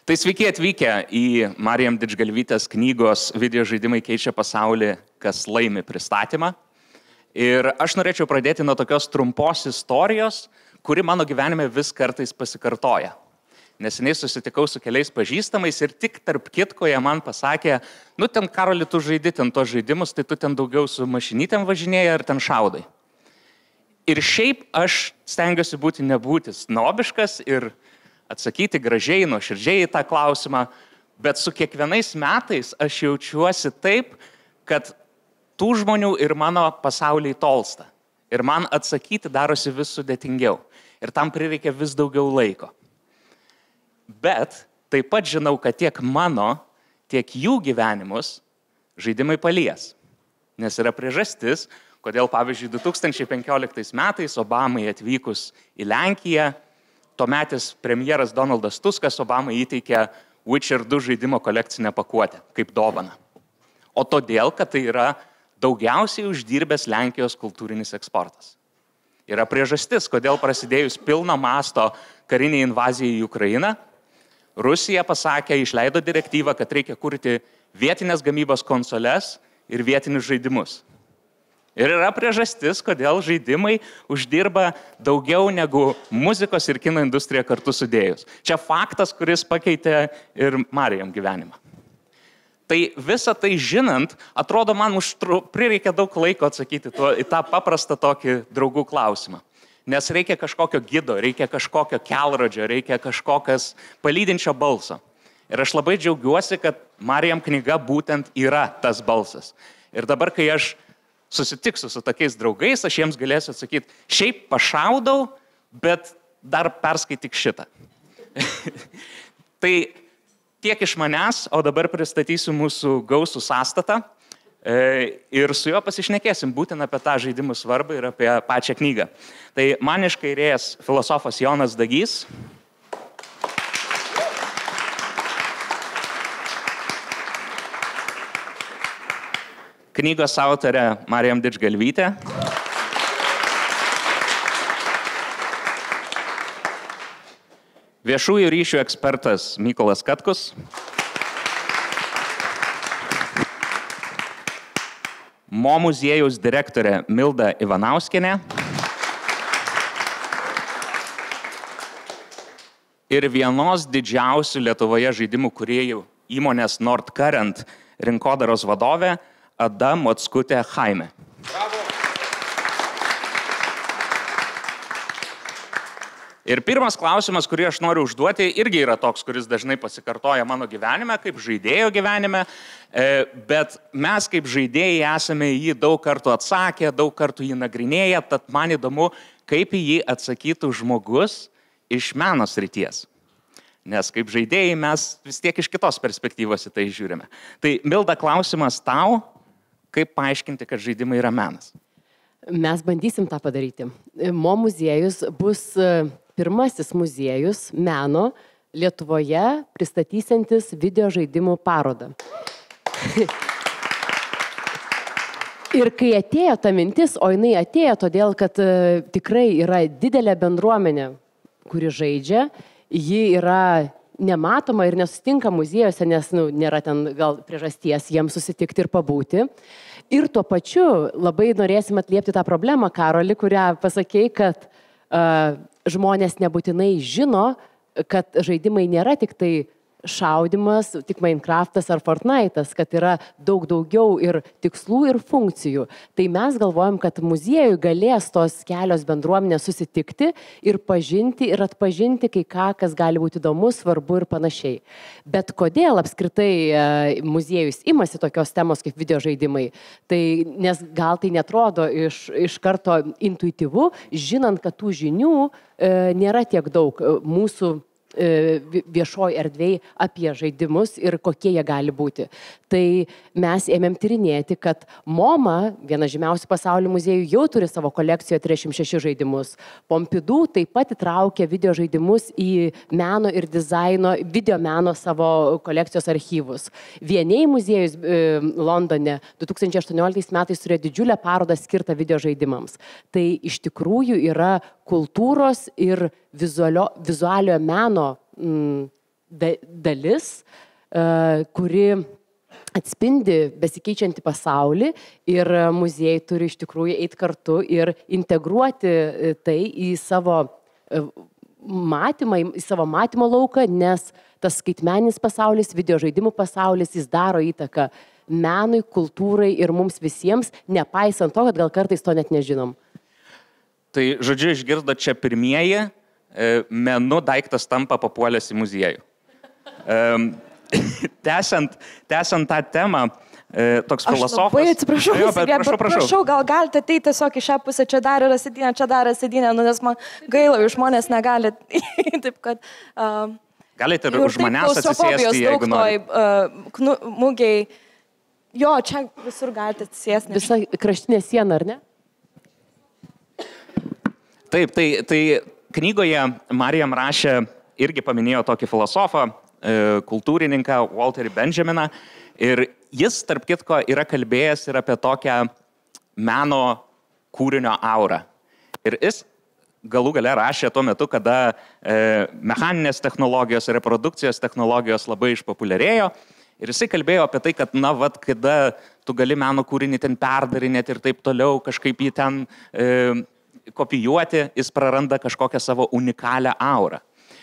Tai sveiki atvykę į Marijam Didžgalvytės knygos Video žaidimai keičia pasaulį, kas laimi pristatymą. Ir aš norėčiau pradėti nuo tokios trumpos istorijos, kuri mano gyvenime vis kartais pasikartoja. Neseniai susitikau su keliais pažįstamais ir tik tarp kitko jie man pasakė, nu ten Karoli, tu žaidi ten tos žaidimus, tai tu ten daugiau su mašinytėm važinėjai ar ten šaudai. Ir šiaip aš stengiuosi nebūti snobiškas ir atsakyti gražiai, nuoširdžiai į tą klausimą, bet su kiekvienais metais aš jaučiuosi taip, kad tų žmonių ir mano pasauliai tolsta. Ir man atsakyti darosi vis sudėtingiau. Ir tam prireikia vis daugiau laiko. Bet taip pat žinau, kad tiek mano, tiek jų gyvenimus žaidimai palies. Nes yra priežastis, kodėl, pavyzdžiui, 2015 metais Obamai atvykus į Lenkiją, tuometis premjeras Donaldas Tuskas Obamai įteikė Witcher 2 žaidimo kolekcinę pakuotę kaip dovaną. O todėl, kad tai yra daugiausiai uždirbęs Lenkijos kultūrinis eksportas. Yra priežastis, kodėl prasidėjus pilno masto kariniai invazijai į Ukrainą, Rusija pasakė, išleido direktyvą, kad reikia kurti vietinės gamybos konsoles ir vietinius žaidimus. Ir yra priežastis, kodėl žaidimai uždirba daugiau negu muzikos ir kino industrija kartu sudėjus. Čia faktas, kuris pakeitė ir Marijam gyvenimą. Tai visą tai žinant, atrodo, man prireikia daug laiko atsakyti į tą paprastą tokį draugų klausimą. Nes reikia kažkokio gido, reikia kažkokio kelrodžio, reikia kažkokios palydinčio balso. Ir aš labai džiaugiuosi, kad Marijam knyga būtent yra tas balsas. Ir dabar, kai aš susitiksiu su tokiais draugais, aš jiems galėsiu atsakyti, šiaip pašaudau, bet dar perskaityk šitą. Tai tiek iš manęs, o dabar pristatysiu mūsų gausų sąstatą ir su juo pasišnekėsim būtent apie tą žaidimų svarbą ir apie pačią knygą. Tai man iš kairės filosofas Jonas Dagys. Knygos autorė Marijam Didžgalvytė. Viešųjų ryšių ekspertas Mykolas Katkus. Mo muziejaus direktorė Milda Ivanauskienė. Ir vienos didžiausių Lietuvoje žaidimų kūrėjų įmonės Nordcurrent rinkodaros vadovė Ada Mockutė Chaime. Bravo. Ir pirmas klausimas, kurį aš noriu užduoti, irgi yra toks, kuris dažnai pasikartoja mano gyvenime, kaip žaidėjo gyvenime, bet mes kaip žaidėjai esame jį daug kartų atsakę, daug kartų jį nagrinėję, tad man įdomu, kaip į jį atsakytų žmogus iš meno srities. Nes kaip žaidėjai mes vis tiek iš kitos perspektyvos į tai žiūrime. Tai Milda, klausimas tau. Kaip paaiškinti, kad žaidimai yra menas? Mes bandysim tą padaryti. Mo muziejus bus pirmasis muziejus meno Lietuvoje pristatysiantis video žaidimų parodą. Ir kai atėjo ta mintis, o jinai atėjo todėl, kad tikrai yra didelė bendruomenė, kuri žaidžia, ji yra nematoma ir nesusitinka muziejuose, nes nėra ten gal priežasties jiems susitikti ir pabūti. Ir tuo pačiu labai norėsim atliepti tą problemą, Karoli, kurią pasakei, kad žmonės nebūtinai žino, kad žaidimai nėra tik tai šaudimas, tik Minecraftas ar Fortnite'as, kad yra daug daugiau ir tikslų ir funkcijų. Tai mes galvojam, kad muziejui galės tos kelios bendruomenės susitikti ir pažinti ir atpažinti kai ką, kas gali būti įdomu, svarbu ir panašiai. Bet kodėl apskritai muziejus imasi tokios temos kaip video žaidimai? Tai, nes gal tai netrodo iš karto intuityvu, žinant, kad tų žinių nėra tiek daug mūsų viešoj erdvėj apie žaidimus ir kokie jie gali būti. Tai mes ėmėm tyrinėti, kad MoMA, viena žymiausių pasaulio muziejų, jau turi savo kolekcijoje 36 žaidimus. Pompidou taip pat įtraukė video žaidimus į meno ir dizaino, video meno savo kolekcijos archyvus. Vieniai muziejus Londone 2018 metais turėjo didžiulę parodą skirtą video žaidimams. Tai iš tikrųjų yra kultūros ir vizualiojo meno dalis, kuri atspindi besikeičiantį pasaulį ir muziejai turi iš tikrųjų eiti kartu ir integruoti tai į savo matymą, į savo matymo lauką, nes tas skaitmeninis pasaulis, video žaidimų pasaulis, jis daro įtaką menui, kultūrai ir mums visiems, nepaisant to, kad gal kartais to net nežinom. Tai, žodžiu, išgirdo čia pirmieji, menu daiktas tampa papuolęs į muziejų. Tęsiant tą temą, toks filosofas... Aš labai atsiprašau, prašau, gal galite ateiti tiesiog į šią pusę, čia dar yra sėdynė, čia dar yra sėdynė, nes man gaila, žmonės negali, taip kad... Galite ir už manęs atsisėsti, jeigu norite. Mugiai, jo, čia visur galite atsisėsti. Visa kraštinė siena, ar ne? Taip, tai knygoje Marijam rašė, irgi paminėjo tokį filosofą, kultūrininką Walterį Benjaminą ir jis, tarp kitko, yra kalbėjęs ir apie tokią meno kūrinio aurą. Ir jis galų gale rašė tuo metu, kada mechaninės technologijos ir reprodukcijos technologijos labai išpopuliarėjo. Ir jisai kalbėjo apie tai, kad, kada tu gali meno kūrinį ten perdarinėti ir taip toliau, kažkaip jį ten kopijuoti, jis praranda kažkokią savo unikalią aurą.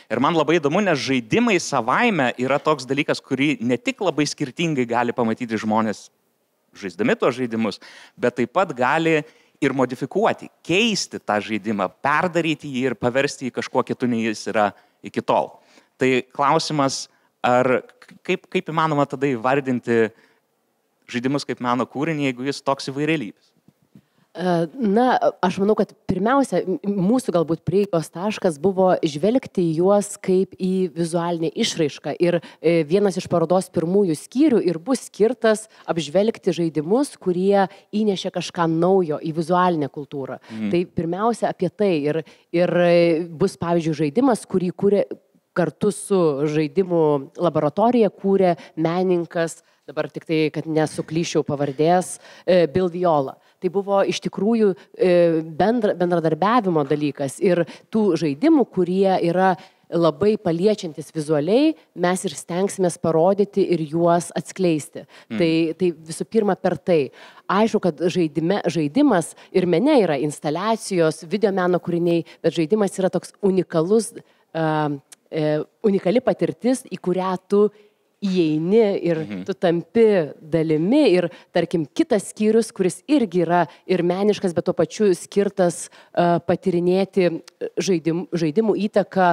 Ir man labai įdomu, nes žaidimai savaime yra toks dalykas, kurį ne tik labai skirtingai gali pamatyti žmonės žaisdami tuos žaidimus, bet taip pat gali ir modifikuoti, keisti tą žaidimą, perdaryti jį ir paversti jį kažkuo kitu, nei jis yra iki tol. Tai klausimas, kaip įmanoma tada įvardinti žaidimus kaip meno kūrinį, jeigu jis toks įvairialypis? Na, aš manau, kad pirmiausia, mūsų galbūt prieigos taškas buvo žvelgti į juos kaip į vizualinę išraišką. Ir vienas iš parodos pirmųjų skyrių ir bus skirtas apžvelgti žaidimus, kurie įnešė kažką naujo į vizualinę kultūrą. Tai pirmiausia apie tai. Ir bus, pavyzdžiui, žaidimas, kurį kūrė kartu su žaidimų laboratorija, kūrė menininkas, dabar tik tai, kad nesuklyščiau pavardės, Bill Viola. Tai buvo iš tikrųjų bendradarbiavimo dalykas ir tų žaidimų, kurie yra labai paliečiantis vizualiai, mes ir stengsimės parodyti ir juos atskleisti. Tai visų pirma per tai. Aišku, kad žaidimas ir mene yra instaliacijos, videomeno kūriniai, bet žaidimas yra toks unikalus, unikali patirtis, į kurią tu įeini ir tu tampi dalimi ir, tarkim, kitas skyrius, kuris irgi yra ir meniškas, bet tuo pačiu skirtas patyrinėti žaidimų įtaką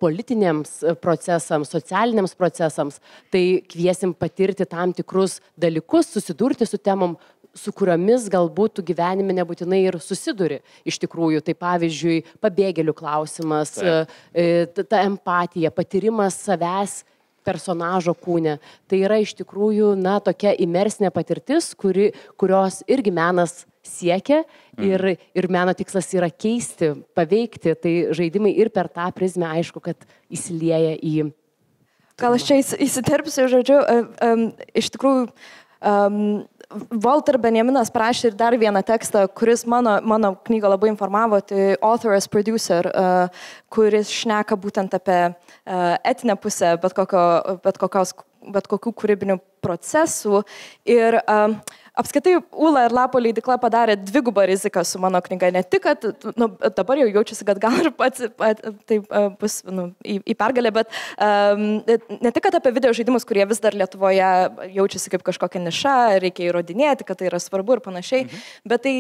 politiniams procesams, socialiniams procesams, tai kviesim patirti tam tikrus dalykus, susidurti su temom, su kuriomis galbūt tu gyvenime nebūtinai ir susiduri iš tikrųjų. Tai pavyzdžiui, pabėgėlių klausimas, ta empatija, patyrimas savęs personažo kūne. Tai yra iš tikrųjų, tokia imersinė patirtis, kurios irgi menas siekia ir meno tikslas yra keisti, paveikti. Tai žaidimai ir per tą prizmę, aišku, kad įsilieja į... Gal aš čia įsiterpsiu, žodžiu, iš tikrųjų, Walter Benjaminas parašė ir dar vieną tekstą, kuris mano knygą labai informavo, tai Author as Producer, kuris šneka būtent apie etinę pusę bet kokių kūrybinių procesų. Ir apskritai Ūla ir Lapo leidykla padarė dvigubą riziką su mano knyga. Ne tik, kad dabar jau jaučiuosi, kad gal ir pats taip bus į pergalę, bet ne tik, kad apie video žaidimus, kurie vis dar Lietuvoje jaučiasi kaip kažkokia niša, reikia įrodinėti, kad tai yra svarbu ir panašiai, bet tai,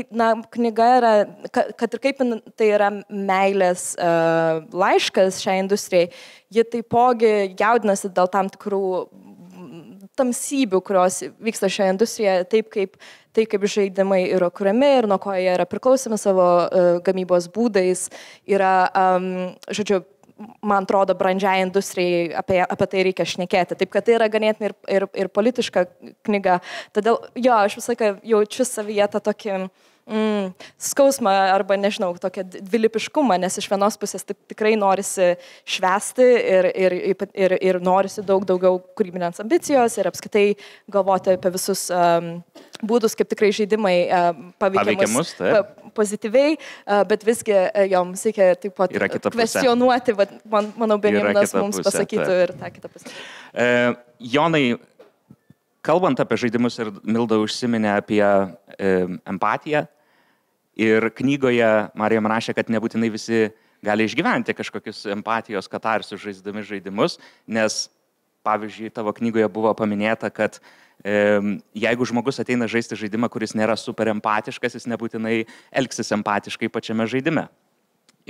knyga yra, kad ir kaip tai yra meilės laiškas šiai industrijai, ji taipogi jaudinasi dėl tam tikrų tamsybių, kurios vyksta šioje industrijoje, kaip žaidimai yra kuriami ir nuo ko jie yra priklausomi savo gamybos būdais, yra, žodžiu, man atrodo, brandžiai industrijai apie tai reikia šnekėti. Taip, kad tai yra ganėtinai ir politiška knyga. Todėl, aš visą laiką jaučiu savyje tą tokį skausmą arba, nežinau, tokią dvilipiškumą, nes iš vienos pusės tikrai norisi švęsti ir norisi daugiau kūrybinės ambicijos ir apskritai galvoti apie visus būdus, kaip tikrai žaidimai paveikiamus pozityviai, bet visgi joms reikia taip pat kvestionuoti, manau, Benjaminas mums pasakytų ir tą kitą pusę. Jonai, kalbant apie žaidimus ir Milda užsiminė apie empatiją ir knygoje Marijam rašė, kad nebūtinai visi gali išgyventi kažkokius empatijos katarsius žaisdami žaidimus, nes, pavyzdžiui, tavo knygoje buvo paminėta, kad jeigu žmogus ateina žaisti žaidimą, kuris nėra super empatiškas, jis nebūtinai elgsis empatiškai pačiame žaidime.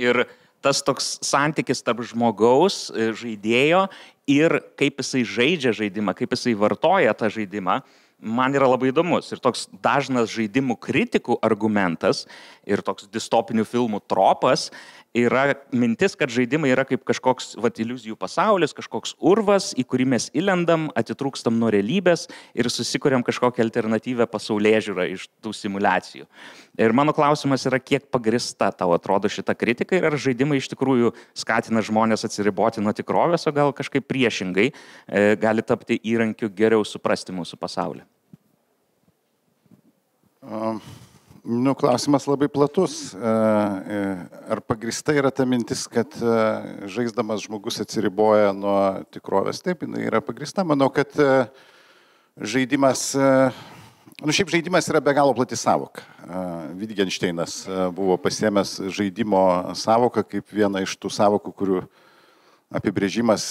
Ir tas toks santykis tarp žmogaus, žaidėjo ir kaip jisai žaidžia žaidimą, kaip jisai vartoja tą žaidimą, man yra labai įdomus. Ir toks dažnas žaidimų kritikų argumentas ir toks distopinių filmų tropas yra mintis, kad žaidimai yra kaip kažkoks iliuzijų pasaulis, kažkoks urvas, į kurį mes įlendam, atitrūkstam nuo realybės ir susikuriam kažkokią alternatyvę pasaulėžiūrą iš tų simulacijų. Ir mano klausimas yra, kiek pagrįsta tau atrodo šita kritika ir ar žaidimai iš tikrųjų skatina žmonės atsiriboti nuo tikrovės, o gal kažkaip priešingai gali tapti įrankiu geriau suprasti mūsų pasaulį. Klausimas labai platus. Ar pagrįsta yra ta mintis, kad žaisdamas žmogus atsiriboja nuo tikrovės? Taip, jinai yra pagrįsta. Manau, kad žaidimas, šiaip žaidimas yra be galo plati savoka. Wittgensteinas buvo pasiėmęs žaidimo savoką kaip vieną iš tų savokų, kurių apibrėžimas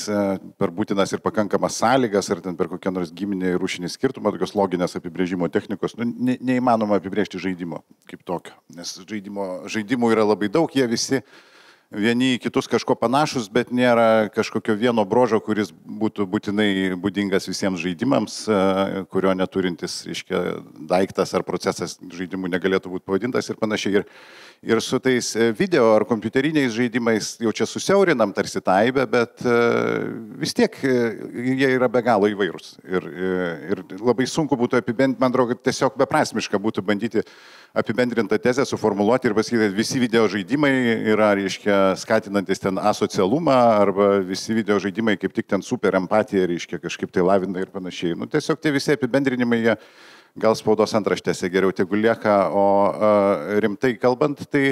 per būtinas ir pakankamas sąlygas, ar ten per kokią nors giminę ir rūšinį skirtumą, tokios loginės apibrėžimo technikos, neįmanoma apibrėžti žaidimo kaip tokio. Nes žaidimų yra labai daug, jie visi vieni į kitus kažko panašus, bet nėra kažkokio vieno brožo, kuris būtų būtinai būdingas visiems žaidimams, kurio neturintis, reiškia, daiktas ar procesas žaidimų negalėtų būti pavadintas ir panašiai. Ir su tais video ar kompiuteriniais žaidimais jau čia susiaurinam tarsi taibę, bet vis tiek jie yra be galo įvairūs. Ir labai sunku būtų apibendrinti, man atrodo, kad tiesiog beprasmiška būtų bandyti apibendrintą tezę suformuluoti ir pasakyti, kad visi video žaidimai yra, reiškia, skatinantis ten asocialumą arba visi video žaidimai kaip tik ten super empatiją, reiškia, kažkaip tai lavina ir panašiai. Tiesiog tie visi apibendrinimai, jie gal spaudos antraštėse geriau tegu lieka, o rimtai kalbant, tai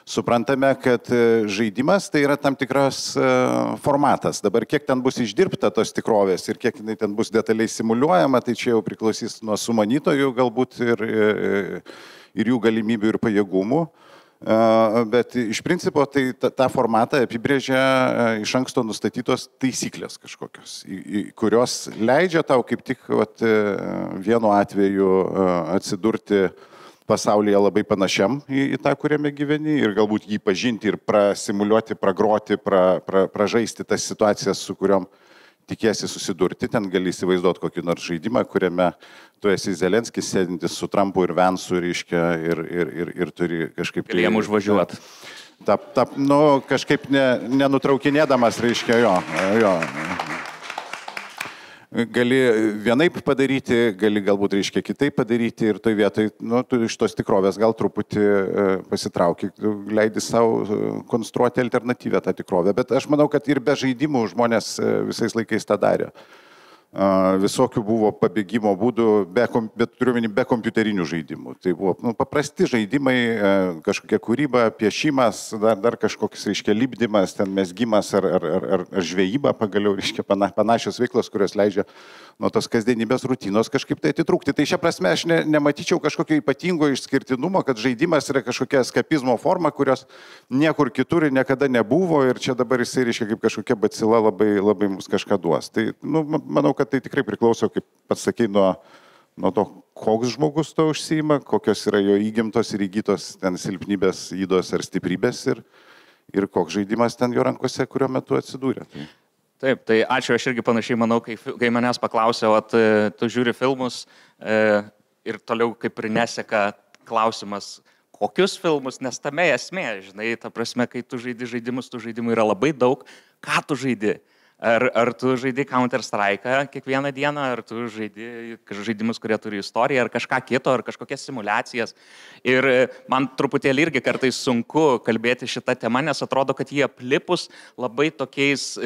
suprantame, kad žaidimas tai yra tam tikras formatas. Dabar kiek ten bus išdirbta tos tikrovės ir kiek ten bus detaliai simuliuojama, tai čia jau priklausys nuo sumanytojų galbūt ir jų galimybių ir pajėgumų. Bet iš principo tai tą formatą apibrėžia iš anksto nustatytos taisyklės kažkokios, kurios leidžia tau kaip tik vienu atveju atsidurti pasaulyje labai panašiam į tą, kuriame gyveni ir galbūt jį pažinti ir prasimuliuoti, pragroti, pražaisti tas situacijas, su kuriuom tikėsi susidurti. Ten gali įsivaizduoti kokį nors žaidimą, kuriame tu esi Zelenskis sėdintis su Trumpu ir Vensu, reiškia, ir turi kažkaip... Gali jam užvažiuoti. Kažkaip nenutraukinėdamas, reiškia, jo. Gali vienaip padaryti, gali galbūt, reiškia, kitaip padaryti ir toj vietoj, tu iš tos tikrovės gal truputį pasitrauki, leidi savo konstruoti alternatyvę tą tikrovę. Bet aš manau, kad ir be žaidimų žmonės visais laikais tą darė. Visokių buvo pabėgimo būdų, bet turiuomenį be kompiuterinių žaidimų. Tai buvo paprasti žaidimai, kažkokia kūryba, piešimas, dar kažkoks, reiškia, lipdymas, ten mesgymas ar žvejyba pagaliau, reiškia, panašios veiklos, kurios leidžia nuo tos kasdienybės rutinos kažkaip tai atitrūkti. Tai šia prasme aš nematyčiau kažkokio ypatingo išskirtinumo, kad žaidimas yra kažkokia eskapizmo forma, kurios niekur kitur niekada nebuvo ir čia dabar jisai, reiškia, kaip kažkokia bacila labai mums kažką duos. Tai, manau, kad tai tikrai priklauso, kaip pats sakei, nuo to, koks žmogus to užsiima, kokios yra jo įgimtos ir įgytos ten silpnybės, ydos ar stiprybės ir koks žaidimas ten jo rankose, kuriuo metu atsidūrė. Taip, tai ačiū, aš irgi panašiai manau, kai manęs paklausė, tu žiūri filmus ir toliau kaip ir neseka klausimas, kokius filmus, nes tame esmė, žinai, ta prasme, kai tu žaidi žaidimus, tų žaidimų yra labai daug, ką tu žaidi. Ar tu žaidi Counter-Strike'ą kiekvieną dieną, ar tu žaidi žaidimus, kurie turi istoriją, ar kažką kito, ar kažkokias simulacijas. Ir man truputėlį irgi kartais sunku kalbėti šitą temą, nes atrodo, kad jie aplipus labai tokiais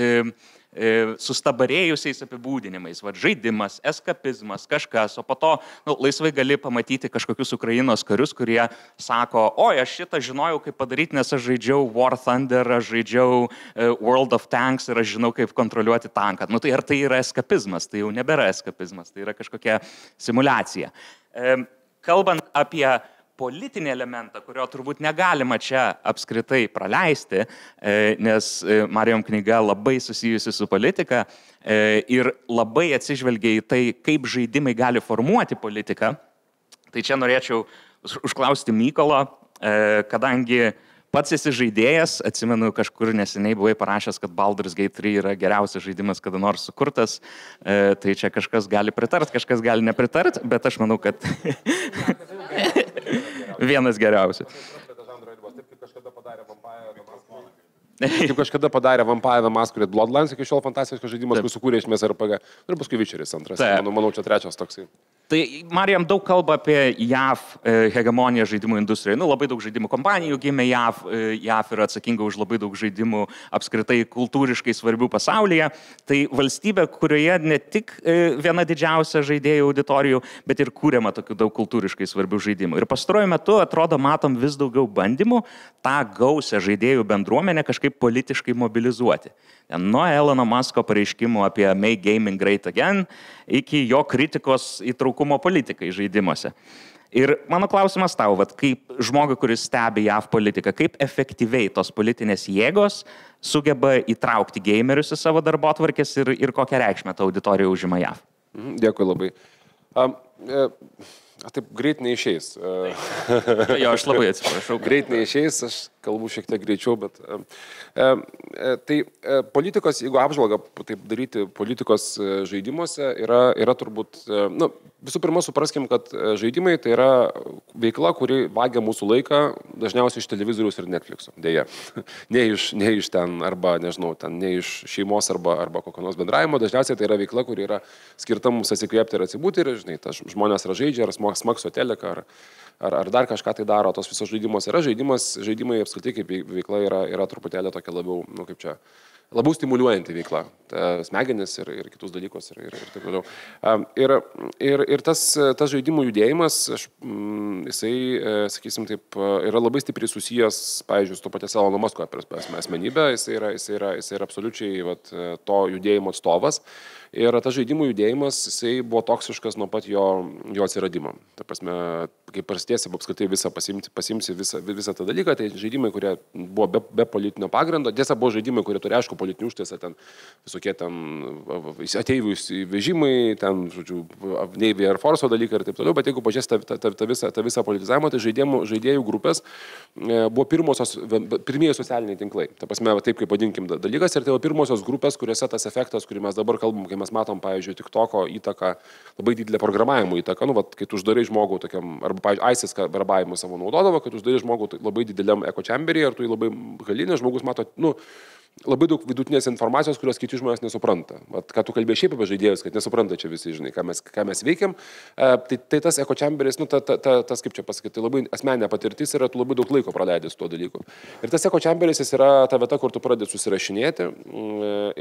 sustabarėjusiais apibūdinimais. Va, žaidimas, eskapizmas, kažkas, o po to laisvai gali pamatyti kažkokius Ukrainos karius, kurie sako, oi, aš šitą žinojau, kaip padaryti, nes aš žaidžiau War Thunder, aš žaidžiau World of Tanks ir aš žinau, kaip kontroliuoti tanką. Nu tai ar tai yra eskapizmas? Tai jau nebėra eskapizmas, tai yra kažkokia simulacija. Kalbant apie politinį elementą, kurio turbūt negalima čia apskritai praleisti, nes Marijom knyga labai susijusi su politika ir labai atsižvelgia į tai, kaip žaidimai gali formuoti politiką. Tai čia norėčiau užklausti Mykolo, kadangi pats esi žaidėjas, atsimenu, kažkur neseniai buvai parašęs, kad Baldur's Gate 3 yra geriausias žaidimas kada nors sukurtas, tai čia kažkas gali pritart, kažkas gali nepritart, bet aš manau, kad vienas geriausių. Kaip kažkada padarė Vampire the Masquerade Bloodlines, iki šiol fantastiškas žaidimas, kurį sukūrė iš RPG. Ir paskui Witcheris antras. Manau, čia trečias toksai. Tai Marijam daug kalba apie JAV hegemoniją žaidimų industrijoje. Labai daug žaidimų kompanijų gimė JAV. JAV yra atsakinga už labai daug žaidimų apskritai kultūriškai svarbių pasaulyje. Tai valstybė, kurioje ne tik viena didžiausia žaidėjų auditorijų, bet ir kūriama tokių daug kultūriškai svarbių žaidimų. Ir pastaruoju metu, atrodo, matom vis daugiau bandymų tą gausią žaidėjų bendruomenę kažkaip politiškai mobilizuoti. Nuo Elono Musko pareiškimų apie Make Gaming Great Again iki jo kritikos įtraukumo politikai žaidimuose. Ir mano klausimas tau, kaip žmogui, kuris stebi JAV politiką, kaip efektyviai tos politinės jėgos sugeba įtraukti gamerius į savo darbotvarkės ir kokią reikšmę ta auditorija užima JAV? Dėkui labai. Taip greit neišeis. Jo, aš labai atsiprašau. Greit neišeis, aš kalbu šiek tiek greičiau, bet tai politikos, jeigu apžvalgą taip daryti politikos žaidimuose, yra turbūt, visų pirma, supraskim, kad žaidimai tai yra veikla, kuri vagia mūsų laiką dažniausiai iš televizoriaus ir Netflixo, dėja. Ne iš ten, arba, nežinau, ne iš šeimos arba kokio nors bendravimo, dažniausiai tai yra veikla, kuri yra skirta mums atsikvėpti ir atsibūti ir, žinai, žmonės yra žaidžia, ar smakso teleką, ar dar kažką tai daro, tos visos žaidimus yra žaidimai apskritai kaip veikla yra truputėlį tokia labiau, labiau stimuliuojanti veikla, smegenis ir kitus dalykus ir taip toliau. Ir tas žaidimų judėjimas, jisai, sakysim taip, yra labai stipriai susijęs, pavyzdžiui, su to paties Elono Musko asmenybė, jisai yra absoliučiai to judėjimo atstovas. Ir tas žaidimų judėjimas, jisai buvo toksiškas nuo pat jo atsiradimo. Ta prasme, kai prasidėsi apskritai pasimsi visą tą dalyką, tai žaidimai, kurie buvo be politinio pagrindo, tiesa buvo žaidimai, kurie turi aišku politinį užtaisą, ten visokie ten ateivių įvežimai, ten, žodžiu, Navy Air Force dalykai ir taip toliau, bet jeigu pažiūrėsi tą visą politizavimą, tai žaidėjų grupės buvo pirmieji socialiniai tinklai. Ta prasme, taip kaip vadinkim dalykas, ir tai buvo pirmosios grupės, kuriuose tas efektas, kurį mes dabar kalbam, kai mes matom, pavyzdžiui, TikToko įtaką, labai didelę programavimo įtaką, kai tu uždarai žmogų tokiam, arba, pavyzdžiui, ISIS verbavimu savo naudodavo, kai tu uždarai žmogų labai dideliam echo-chamberyje, ir tu jį labai galinė, žmogus mato, labai daug vidutinės informacijos, kurios kiti žmonės nesupranta. Ką tu kalbėjai šiaip apie žaidėjus, kad nesupranta čia visi, žinai, ką mes veikiam, tai tas echo-chamberis, tas, kaip čia pasakyti, tai labai asmeninė patirtis yra, tu labai daug laiko praleidęs tuo dalyku. Ir tas echo-chamberis, jis yra ta vieta, kur tu pradedi susirašinėti,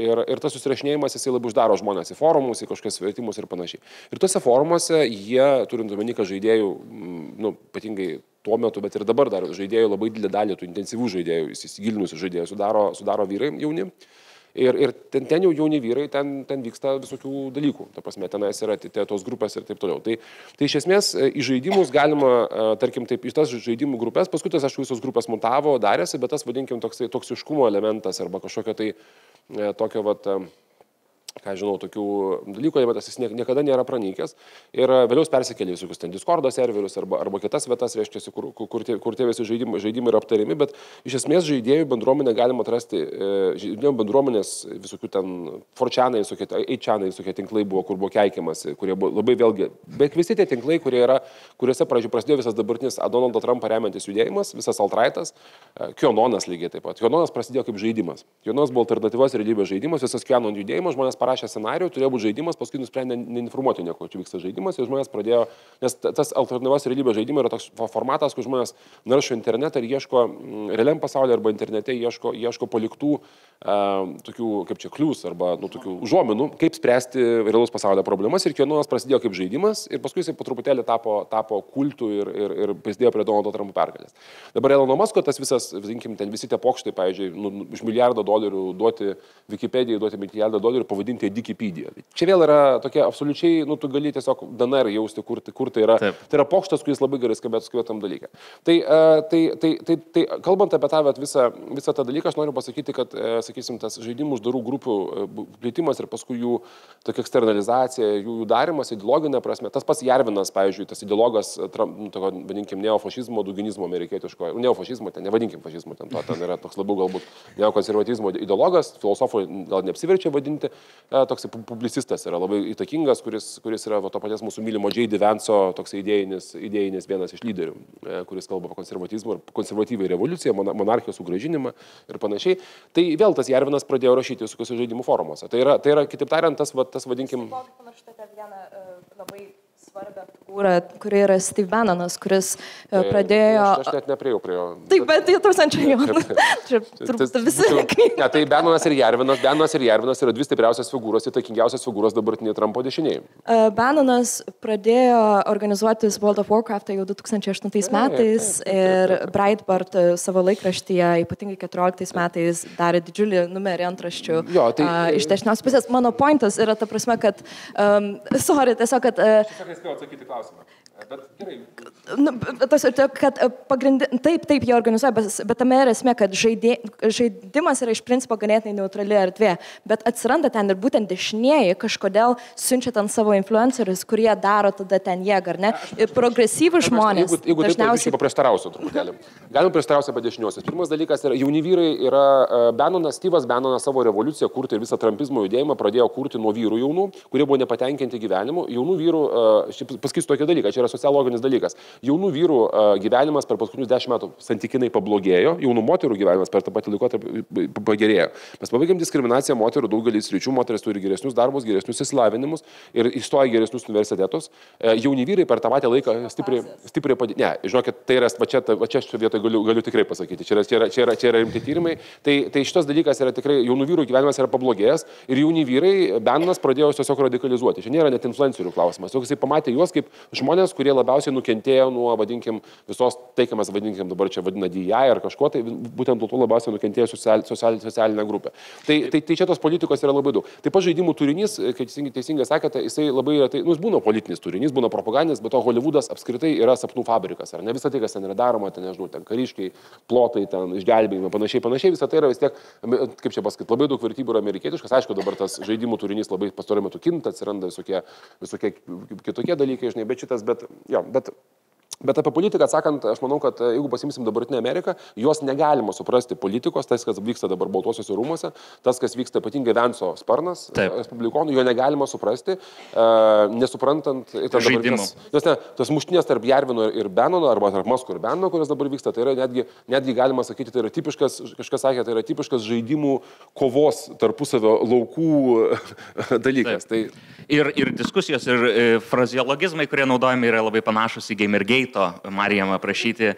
ir tas susirašinėjimas, jisai labai uždaro žmonės į forumus, į kažkokius svetimus ir panašiai. Ir tuose forumuose jie, turint omeny, kad žaidėjų, ypatingai tuo metu, bet ir dabar dar žaidėjų labai didelį dalį, tų intensyvių žaidėjų, įsigilinusių žaidėjų sudaro vyrai jauni. Ir ten jau jauni vyrai, ten vyksta visokių dalykų. Ta prasme, tenais yra tos grupės ir taip toliau. Tai iš esmės į žaidimus galima, tarkim, taip, iš tas žaidimų grupės, paskui tas, aišku, visos grupės montavo, darėsi, bet tas, vadinkim, toksiškumo elementas arba kažkokio tai tokio, ką žinau, tokių dalykų, bet jis niekada nėra pranykęs. Ir vėliau persikėlė visokius ten Discordo serverius arba kitas vietas, reiškia, kur tie visi žaidimai yra aptariami, bet iš esmės žaidėjų bendruomenę galima atrasti, žaidėjų bendruomenės visokių ten 4chanai, 8chanai, visokie tinklai buvo, kur buvo keikiamasi, kurie buvo labai vėlgi, bet visi tie tinklai, kuriuose prasidėjo visas dabartinis Donaldo Trumpą remiantis judėjimas, visas alt-rightas, QAnonas lygiai taip pat. QAnonas prasidėjo kaip žaidimas. QAnonas buvo alternatyvos realybės žaidimas, visas QAnon judėjimas, žmonės parašė scenarijų, turėjo būti žaidimas, paskui nusprendė neinformuoti nieko, čia vyksta žaidimas ir žmonės pradėjo, nes tas alternatyvos realybės žaidimas yra toks formatas, kur žmonės naršo internetą ir ieško realiam pasaulyje arba internete ieško paliktų tokių, kaip čia, kliūs arba tokių užuominų, kaip spręsti realaus pasaulio problemas ir QAnonas prasidėjo kaip žaidimas ir paskui jisai po truputėlį tapo kultų ir prisidėjo prie Donaldo Trumpo pergalės. Dabar Elono Musko tas visas, vadinkim, ten visi tie pokštai, pavyzdžiui, už $1 milijardo duoti Wikipedijai, duoti $1 milijardą pavadinti Dikipedia. Čia vėl yra tokia absoliučiai, tu gali tiesiog DNR jausti, kur tai yra. Taip. Tai yra pokštas, kuris labai gerai skambėtų tam dalyką. Tai kalbant apie tą visą tą dalyką, aš noriu pasakyti, kad, sakysim, tas žaidimų uždarų grupių plėtimas ir paskui jų tokia eksternalizacija, jų darimas ideologinė prasme, tas pats Jarvinas, pavyzdžiui, tas ideologas, vadinkim, neofašizmo, duginizmo amerikietiško, neofašizmo, ten nevadinkim fašizmo, ten yra toks labiau galbūt neokonservatizmo ideologas, filosofų gal neapsiverčia vadinti, toks publicistas yra labai įtakingas, kuris yra to paties mūsų mylimo J.D. Vance'o toks idėjinis vienas iš lyderių, kuris kalba apie konservatizmą ir konservatyvią revoliuciją, monarchijos sugrąžinimą ir panašiai. Tai vėl tas Jarvinas pradėjo rašyti visokiuose žaidimų forumuose. Tai yra kitaip tariant, tas vadinkim... Pamirštate vieną labai svarbią figūrą, kuri yra Steve Bannonas, kuris pradėjo... Aš net nepriejau prie jo. Taip, bet jau tūkstančiai jo. Čia visi knygai. Tai Bannonas ir Jarvinas yra dvi stipriausias figūros, įtakingiausias figūros dabartinėje Trumpo dešinėje. Bannonas pradėjo organizuotis World of Warcraft jau 2008 metais ir Breitbart savo laikraštyje, ypatingai 14 metais, darė didžiulį numerį antraščių iš dešinios pusės. Mano pointas yra ta prasme, kad... tiesiog, kad... Nespėjau atsakyti klausimą. Bet gerai. Taip, jie organizuoja, bet tame yra esmė, kad žaidimas yra iš principo ganėtinai neutrali erdvė, bet atsiranda ten ir būtent dešinieji kažkodėl siunčia ten savo influencerius, kurie daro tada ten jėgą, ar ne? Ir progresyvūs žmonės. Jeigu dažniausiai... Taip, paprieštarausiu truputėlį. Galim prieštarauti apie dešiniosius. Pirmas dalykas yra, jauni vyrai yra Steve'as Bannonas savo revoliuciją kurti ir visą trumpizmo judėjimą pradėjo kurti nuo vyrų jaunų, kurie buvo nepatenkinti gyvenimu. Jaunų vyrų, pasakysiu tokį dalyką, čia yra sociologinis dalykas. Jaunų vyrų gyvenimas per paskutinius 10 metų santykinai pablogėjo, jaunų moterų gyvenimas per tą patį laikotarpį pagerėjo. Mes pabaigėm diskriminaciją moterų daugelį sričių, moteris turi geresnius darbus, geresnius išsilavinimus ir įstoja geresnius universitetus. Jauni vyrai per tą patį laiką stipriai padėjo. Ne, žinokit, tai yra, va čia šitoje vietoje galiu tikrai pasakyti, čia yra rimti tyrimai. Tai šitas dalykas yra tikrai, jaunų vyrų gyvenimas yra pablogėjęs ir jauni vyrai, Bannonas pradėjo tiesiog radikalizuoti. Čia nėra net influencerių klausimas. Jis pamatė juos kaip žmonės, kurie labiausiai nukentėjo nuo, vadinkim, visos tai, ką mes vadinkim dabar čia vadina DI ar kažko, tai būtent dėl to labiausiai nukentėjo socialinė grupė. Tai čia tos politikos yra labai daug. Taip pat žaidimų turinys, kaip teisingai sakėte, jisai labai yra, jis būna politinis turinys, būna propagandinis, bet to Hollywoodas apskritai yra sapnų fabrikas, ar ne visą tai, kas ten yra daroma, ten, nežinau, ten kariškiai, plotai, ten išgelbėjimai, panašiai, visą tai yra vis tiek, kaip čia pasakyti, labai daug vertybių yra amerikietiškas, aišku, dabar tas žaidimų turinys labai pastaruoju metu kinta, atsiranda visokie kitokie dalykai, žinai, Bet apie politiką atsakant, aš manau, kad jeigu pasimsim dabartinę Ameriką, jos negalima suprasti politikos, tas, kas vyksta dabar Baltuosiuose rūmuose, tas, kas vyksta ypatingai Vance'o sparnas, respublikonų, jo negalima suprasti, nesuprantant žaidimų. Tas muštinės tarp Jarvino ir Bannono, arba tarp Musko ir Bannono, kurios dabar vyksta, tai yra netgi galima sakyti, tai yra tipiškas, kažkas sakė, tai yra tipiškas žaidimų kovos tarpusavio laukų dalykas. Ir diskusijos, ir frazeologizmai, kurie naudojami, yra labai panašus į Gamergate Marijam aprašyti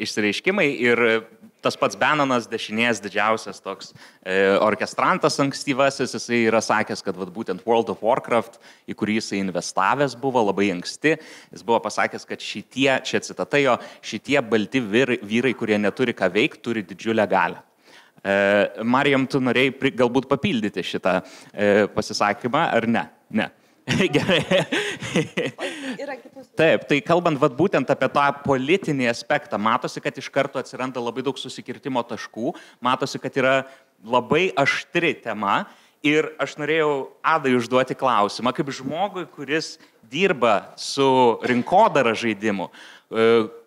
išsireiškimai ir tas pats Bannonas, dešinės didžiausias toks orkestrantas ankstyvasis, jisai yra sakęs, kad būtent World of Warcraft, į kurį jisai investavęs buvo labai anksti, jis buvo pasakęs, kad čia citata jo, šitie balti vyrai, kurie neturi ką veikti, turi didžiulę galią. Marijam, tu norėjai galbūt papildyti šitą pasisakymą, ar ne? Ne. Gerai. Taip, tai kalbant būtent apie tą politinį aspektą, matosi, kad iš karto atsiranda labai daug susikirtimo taškų, matosi, kad yra labai aštri tema Ir aš norėjau Adai užduoti klausimą, kaip žmogui, kuris dirba su rinkodara žaidimų,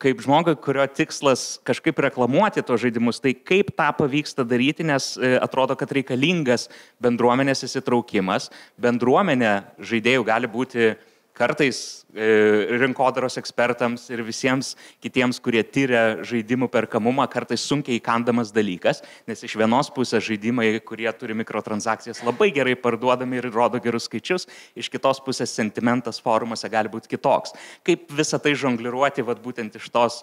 kaip žmogui, kurio tikslas kažkaip reklamuoti tos žaidimus, tai kaip tą pavyksta daryti, nes atrodo, kad reikalingas bendruomenės įsitraukimas. Bendruomenė žaidėjų gali būti kartais rinkodaros ekspertams ir visiems kitiems, kurie tyria žaidimų perkamumą, kartais sunkiai įkandamas dalykas, nes iš vienos pusės žaidimai, kurie turi mikrotransakcijas, labai gerai parduodami ir rodo gerus skaičius, iš kitos pusės sentimentas forumuose gali būti kitoks. Kaip visą tai žongliruoti būtent iš tos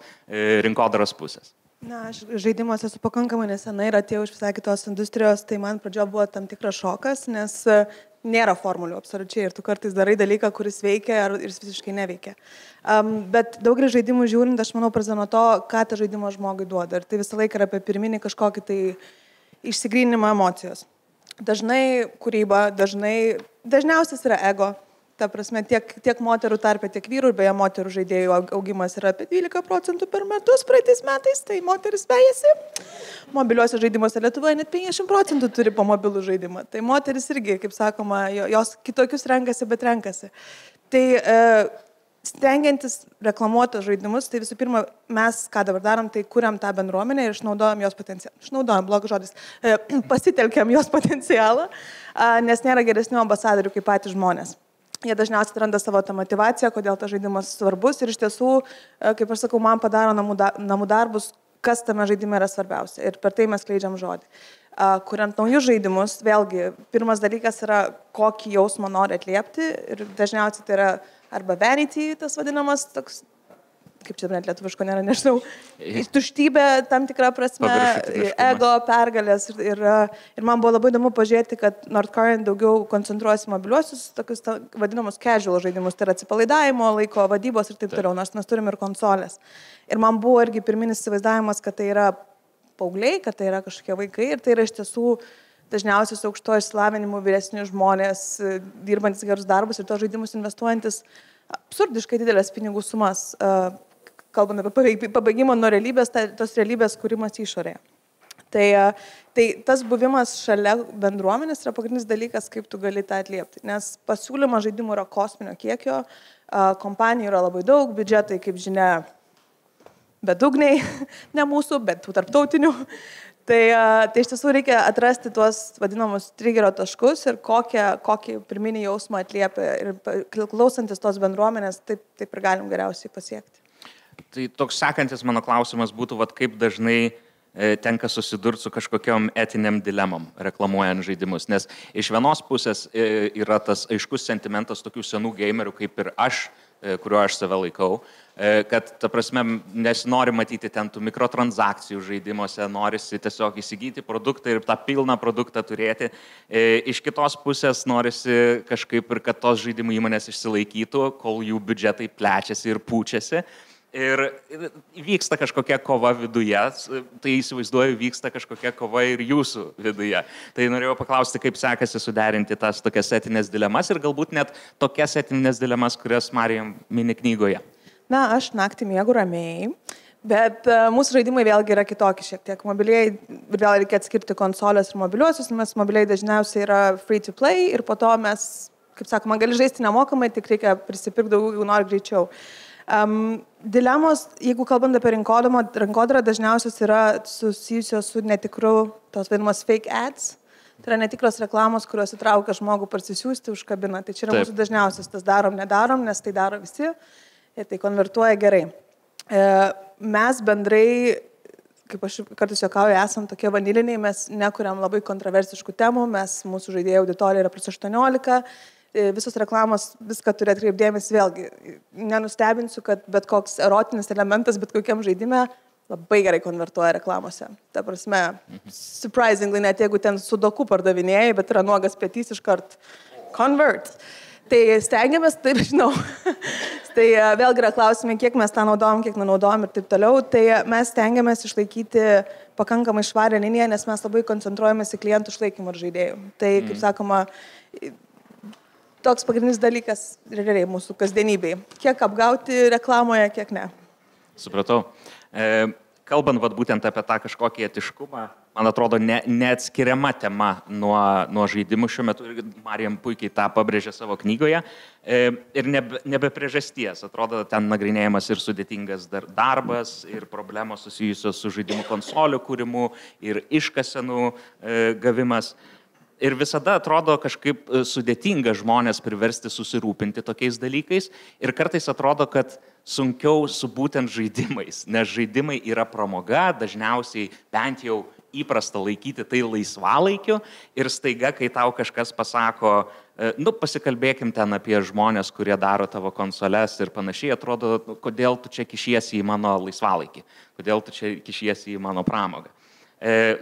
rinkodaros pusės? Na, aš žaidimuose esu pakankamai nesenai ir atėjau iš visai kitos industrijos, tai man pradžio buvo tam tikras šokas, nes nėra formulių absoliučiai ir tu kartais darai dalyką, kuris veikia ir jis visiškai neveikia. Bet daugelį žaidimų žiūrint, aš manau, prasideda nuo to, ką ta žaidimo žmogui duoda. Ir tai visą laiką yra apie pirminį kažkokį tai išsigryninimą emocijos. Dažnai kūryba, dažniausias yra ego. Ta prasme, tiek moterų tarpe, tiek vyrų, ir beje, moterų žaidėjų augimas yra apie 12% per metus praeitais metais, tai moteris vejasi. Mobiliuose žaidimuose Lietuvoje net 50% turi po mobilų žaidimą. Tai moteris irgi, kaip sakoma, jos kitokius renkasi, bet renkasi. Tai stengiantis reklamuoti žaidimus, tai visų pirma, mes ką dabar darom, tai kuriam tą bendruomenę ir išnaudojam jos potencialą. Išnaudojam, blogas žodis. Pasitelkiam jos potencialą, nes nėra geresnių ambasadorių kaip patys žmonės. Jie dažniausiai randa savo tą motivaciją, kodėl tas žaidimas svarbus ir iš tiesų, kaip aš sakau, man padaro namų darbus, kas tame žaidime yra svarbiausia. Ir per tai mes skleidžiam žodį. Kuriant naujus žaidimus, vėlgi, pirmas dalykas yra, kokį jausmą nori atliepti ir dažniausiai tai yra arba vanity, tas vadinamas toks, kaip čia net lietuviško nėra, nežinau, tuštybė tam tikrą prasme, ego, pergalės ir man buvo labai įdomu pažiūrėti, kad Nordcurrent daugiau koncentruojasi mobiliuosius, tokius vadinamus casual žaidimus, tai yra atsipalaidavimo, laiko vadybos ir taip toliau, nors mes turim ir konsolės. Ir man buvo irgi pirminis įsivaizdavimas, kad tai yra paaugliai, kad tai yra kažkokie vaikai ir tai yra iš tiesų dažniausiai su aukštojo išsilavinimu vyresni žmonės, dirbantis gerus darbus ir tos žaidimus investuojantis absurdiškai didelės pinigų sumas. Kalbant apie pabaigimą nuo realybės, tos realybės kūrimas išorėje. Tai tas buvimas šalia bendruomenės yra pagrindinis dalykas, kaip tu gali tą atliepti. Nes pasiūlymas žaidimų yra kosminio kiekio, kompanijų yra labai daug, biudžetai, kaip žinia, bedugniai, ne mūsų, bet tų tarptautinių. Tai iš tiesų reikia atrasti tuos vadinamus triggerio taškus ir kokį pirminį jausmą atliepia. Ir klausantis tos bendruomenės, taip ir galim geriausiai pasiekti. Tai toks sekantis mano klausimas būtų, kaip dažnai tenka susidurti su kažkokiom etiniam dilemom, reklamuojant žaidimus. Nes iš vienos pusės yra tas aiškus sentimentas tokių senų gamerių kaip ir aš, kuriuo aš save laikau, kad, ta prasme, nesinori matyti ten tų mikrotransakcijų žaidimuose, norisi tiesiog įsigyti produktą ir tą pilną produktą turėti. Iš kitos pusės norisi kažkaip ir kad tos žaidimų įmonės išsilaikytų, kol jų biudžetai plečiasi ir pučiasi. Ir vyksta kažkokia kova viduje, tai įsivaizduoju, vyksta kažkokia kova ir jūsų viduje. Tai norėjau paklausti, kaip sekasi suderinti tas tokias etinės dilemas ir galbūt net tokias etinės dilemas, kurias Marija mini knygoje. Na, aš naktį miegu ramiai, bet mūsų žaidimai vėlgi yra kitokie šiek tiek. Mobiliai, vėl reikia atskirti konsolės ir mobiliuosius, nes mobiliai dažniausiai yra free to play ir po to mes, kaip sakoma, gali žaisti nemokamai, tik reikia prisipirkti daugiau, jeigu nori greičiau. Dilemos, jeigu kalbant apie rinkodarą, dažniausios yra susijusios su netikru, tos vadinamas fake ads. Tai yra netikros reklamos, kurios įtraukia žmogų parsisiųsti, užkabina. Tai čia yra mūsų dažniausias, tas darom, nedarom, nes tai daro visi ir tai konvertuoja gerai. Mes bendrai, kaip aš kartais juokauju, esam tokie vaniliniai, mes nekuriam labai kontroversiškų temų, mūsų žaidėjų auditorija yra plus 18. Visos reklamos viską turi atkreipdėmės vėlgi. Nenustebinsiu, kad bet koks erotinis elementas, bet kokiam žaidime labai gerai konvertuoja reklamose. Ta prasme, surprisingly, net jeigu ten sudoku pardavinėjai, bet yra nuogas petys iškart convert. Tai stengiamės, taip žinau. Tai vėlgi yra klausimai, kiek mes tą naudojam, kiek nenaudojam ir taip toliau. Tai mes stengiamės išlaikyti pakankamai švarę liniją, nes mes labai koncentruojamės į klientų išlaikymą ir žaidėjų. Tai, kaip sakoma, toks pagrindinis dalykas realiai mūsų kasdienybėj. Kiek apgauti reklamoje, kiek ne. Supratau. Kalbant būtent apie tą kažkokį etiškumą, man atrodo, neatskiriama tema nuo žaidimų šiuo metu. Marijam puikiai tą pabrėžė savo knygoje. Ir nebe priežasties. Atrodo, ten nagrinėjamas ir sudėtingas darbas, ir problemos susijusios su žaidimų konsolių kūrimu, ir iškasenų gavimas. Ir visada atrodo kažkaip sudėtinga žmonės priversti susirūpinti tokiais dalykais. Ir kartais atrodo, kad sunkiau su būtent žaidimais, nes žaidimai yra pramoga, dažniausiai bent jau įprasta laikyti tai laisvalaikiu ir staiga, kai tau kažkas pasako, pasikalbėkim ten apie žmonės, kurie daro tavo konsoles ir panašiai, atrodo, kodėl tu čia kišiesi į mano laisvalaikį, kodėl tu čia kišiesi į mano pramogą.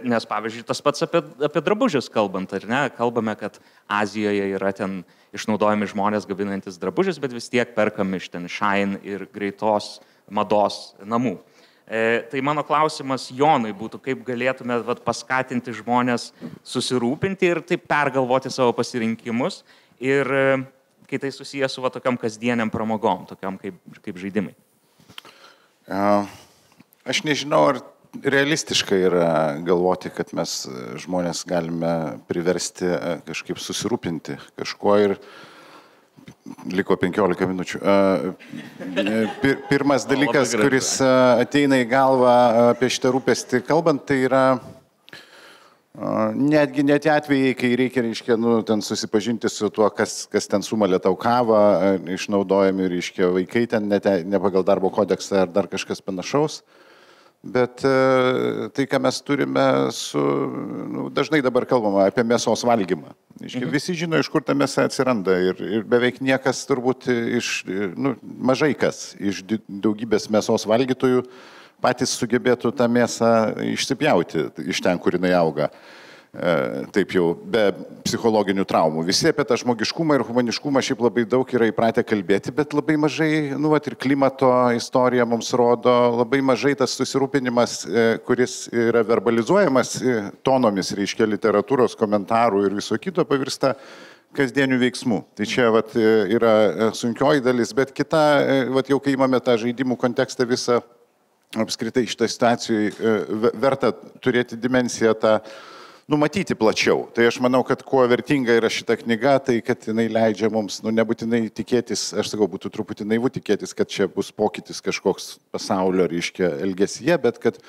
Nes, pavyzdžiui, tas pats apie drabužius kalbant, ar ne? Kalbame, kad Azijoje yra ten išnaudojami žmonės gaminantis drabužius, bet vis tiek perkam iš ten Shine ir greitos mados namų. Tai mano klausimas Jonui būtų, kaip galėtume paskatinti žmonės susirūpinti ir taip pergalvoti savo pasirinkimus ir kai tai susijęs su tokiam kasdieniam pramogom, tokiam kaip žaidimai. Aš nežinau, ar realistiška yra galvoti, kad mes žmonės galime priversti kažkaip susirūpinti kažkuo ir liko 15 minučių. Pirmas dalykas, kuris ateina į galvą apie šitą rūpestį kalbant, tai yra netgi net atvejai, kai reikia, ten susipažinti su tuo, kas ten sumalė tau kavą, išnaudojami, vaikai ten ne pagal darbo kodeksą ar dar kažkas panašaus. Bet tai, ką mes turime dažnai dabar kalbama apie mėsos valgymą. Visi žino, iš kur ta mėsa atsiranda ir beveik niekas turbūt mažai kas iš daugybės mėsos valgytojų patys sugebėtų tą mėsą išsipjauti iš ten, kur jinai auga. Taip jau, be psichologinių traumų. Visi apie tą žmogiškumą ir humaniškumą šiaip labai daug yra įpratę kalbėti, bet labai mažai, ir klimato istorija mums rodo, labai mažai tas susirūpinimas, kuris yra verbalizuojamas tonomis, literatūros, komentarų ir viso kito, pavirsta kasdienių veiksmų. Tai čia yra sunkioji dalis, bet kita, jau kai imame tą žaidimų kontekstą visą, apskritai šitą situaciją verta turėti dimensiją tą numatyti plačiau. Tai aš manau, kad kuo vertinga yra šita knyga, tai kad jinai leidžia mums, nebūtinai tikėtis, aš sakau, būtų truputį naivu tikėtis, kad čia bus pokytis kažkoks pasaulio elgesyje, bet kad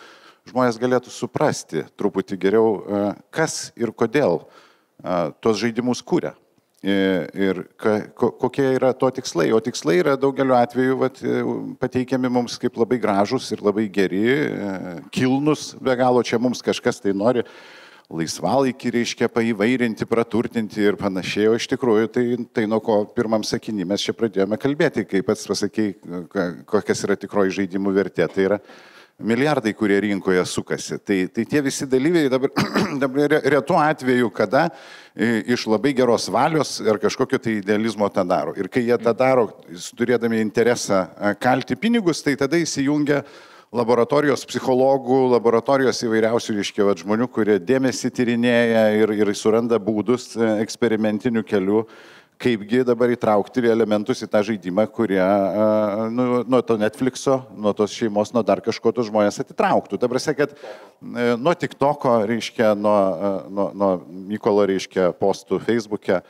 žmonės galėtų suprasti truputį geriau, kas ir kodėl tuos žaidimus kūrė. Ir kokie yra to tikslai. O tikslai yra daugeliu atveju pateikiami mums kaip labai gražus ir labai geri, kilnus, be galo čia mums kažkas tai nori laisvalaikį paįvairinti, praturtinti ir panašiai, o iš tikrųjų tai nuo ko pirmam sakiny mes čia pradėjome kalbėti, kaip pats pasakei, kokias yra tikroji žaidimų vertė, tai yra milijardai, kurie rinkoje sukasi. Tai tie visi dalyviai dabar retu atveju, kada iš labai geros valios ar kažkokio tai idealizmo tą daro. Ir kai jie tą daro, turėdami interesą kalti pinigus, tai tada įsijungia laboratorijos psichologų, laboratorijos įvairiausių žmonių, kurie dėmesį tyrinėja ir suranda būdus eksperimentiniu keliu, kaipgi dabar įtraukti elementus į tą žaidimą, kurie nuo to Netflixo, nuo tos šeimos, nuo dar kažko tos žmonės atitrauktų. Ta prasme, kad nuo TikToko, nuo Mykolo, postų Facebook'e,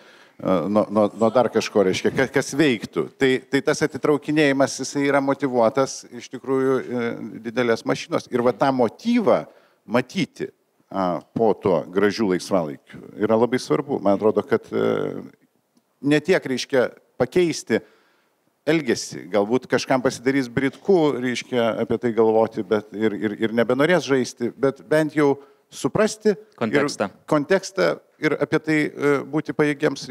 nuo dar kažko, kas veiktų. Tai tas atitraukinėjimas, jisai yra motyvuotas iš tikrųjų didelės mašinos. Ir tą motyvą matyti po tuo gražių laisvalaikiu yra labai svarbu. Man atrodo, kad ne tiek, pakeisti elgesį. Galbūt kažkam pasidarys britku, apie tai galvoti, bet ir nebenorės žaisti, bet bent jau suprasti kontekstą ir apie tai būti pajėgiems,